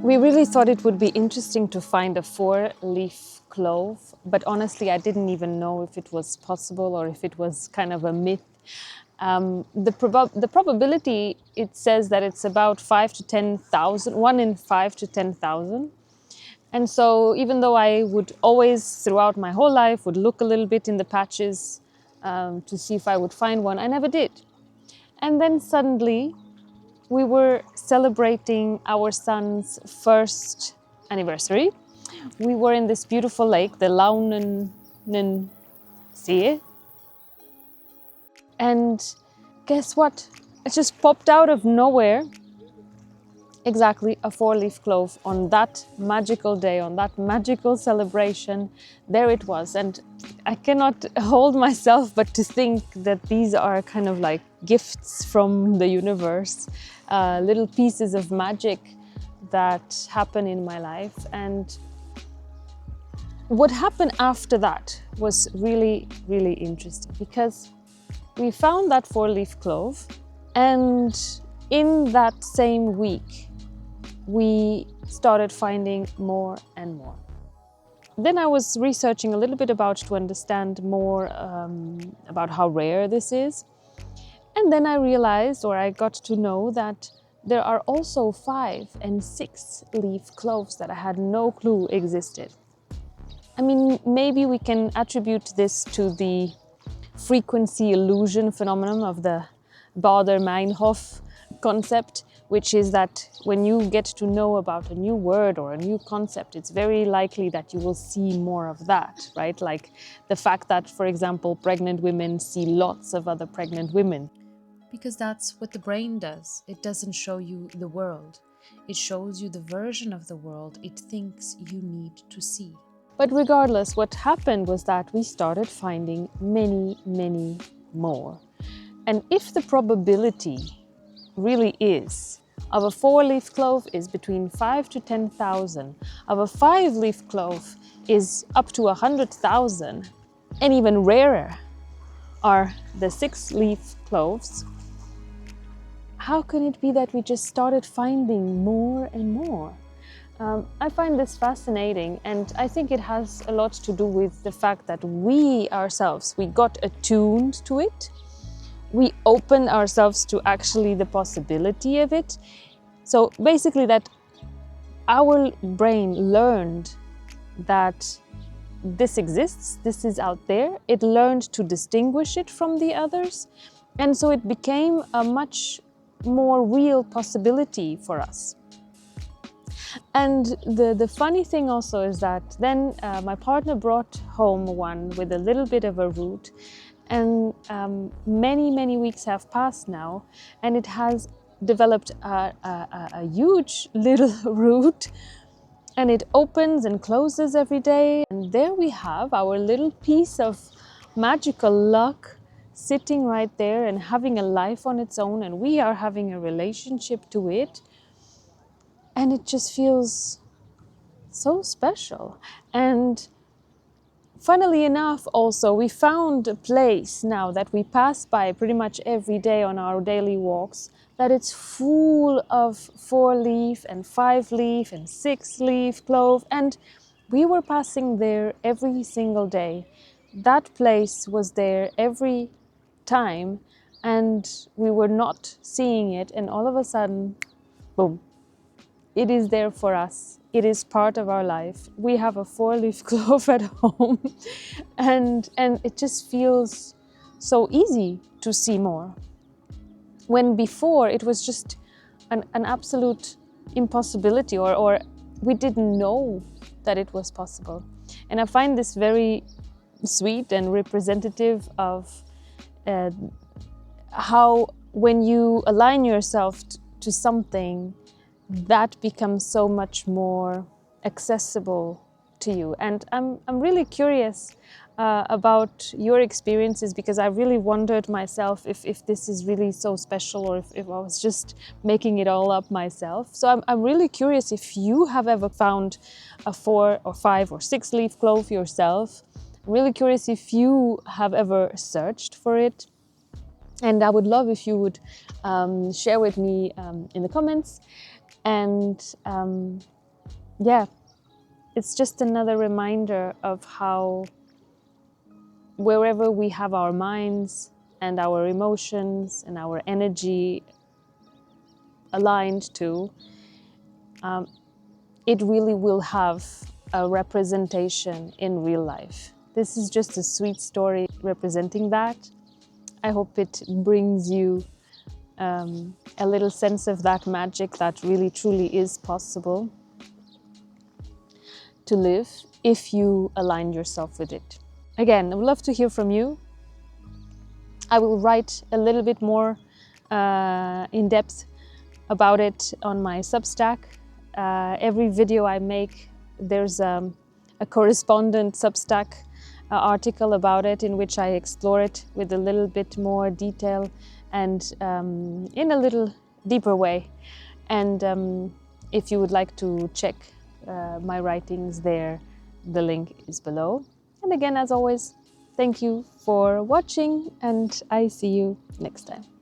We really thought it would be interesting to find a 4-leaf clove, but honestly, I didn't even know if it was possible or if it was kind of a myth. The probability, it says that it's about 5 to 10,000, 1 in 5 to 10,000. And so even though I would always, throughout my whole life, would look a little bit in the patches to see if I would find one, I never did. And then suddenly, we were celebrating our son's first anniversary. We were in this beautiful lake, the Launen See. And guess what? It just popped out of nowhere. Exactly a 4-leaf clove on that magical day, on that magical celebration. There it was. And I cannot hold myself but to think that these are kind of like gifts from the universe, little pieces of magic that happen in my life. And what happened after that was really, really interesting, because we found that 4-leaf clove, and in that same week, we started finding more and more. Then I was researching a little bit to understand more about how rare this is. And then I realized, or I got to know, that there are also 5- and 6-leaf cloves that I had no clue existed. I mean, maybe we can attribute this to the frequency illusion phenomenon of the Baader Meinhof concept, which is that when you get to know about a new word or a new concept, it's very likely that you will see more of that, right? Like the fact that, for example, pregnant women see lots of other pregnant women. Because that's what the brain does. It doesn't show you the world. It shows you the version of the world it thinks you need to see. But regardless, what happened was that we started finding many, many more. And if the probability really is of a 4-leaf clove is between 5 to 10,000, of a 5-leaf clove is up to 100,000, and even rarer are the 6-leaf cloves, how can it be that we just started finding more and more? I find this fascinating, and I think it has a lot to do with the fact that we ourselves, we got attuned to it. We open ourselves to actually the possibility of it. So basically that our brain learned that this exists, this is out there. It learned to distinguish it from the others. And so it became a much more real possibility for us. And the funny thing also is that then my partner brought home one with a little bit of a root. And many, many weeks have passed now, and it has developed a huge little root, and it opens and closes every day. And there we have our little piece of magical luck sitting right there and having a life on its own, and we are having a relationship to it. And it just feels so special. And funnily enough, also, we found a place now that we pass by pretty much every day on our daily walks, that it's full of 4-leaf and 5-leaf and 6-leaf clove. And we were passing there every single day. That place was there every time, and we were not seeing it. And all of a sudden, boom, it is there for us. It is part of our life. We have a 4-leaf clove at home, and it just feels so easy to see more. When before it was just an absolute impossibility, or we didn't know that it was possible. And I find this very sweet and representative of how when you align yourself to something, that becomes so much more accessible to you. And I'm really curious about your experiences, because I really wondered myself if this is really so special, or if I was just making it all up myself. So I'm really curious if you have ever found a 4 or 5 or 6-leaf clove yourself. I'm really curious if you have ever searched for it. And I would love if you would share with me in the comments. And yeah, it's just another reminder of how wherever we have our minds and our emotions and our energy aligned to, it really will have a representation in real life. This is just a sweet story representing that. I hope it brings you a little sense of that magic that really truly is possible to live if you align yourself with it. Again, I would love to hear from you. I will write a little bit more in depth about it on my Substack. Every video I make, there's a correspondent Substack article about it in which I explore it with a little bit more detail and in a little deeper way. And if you would like to check my writings there, the link is below. And again, as always, thank you for watching, and I see you next time.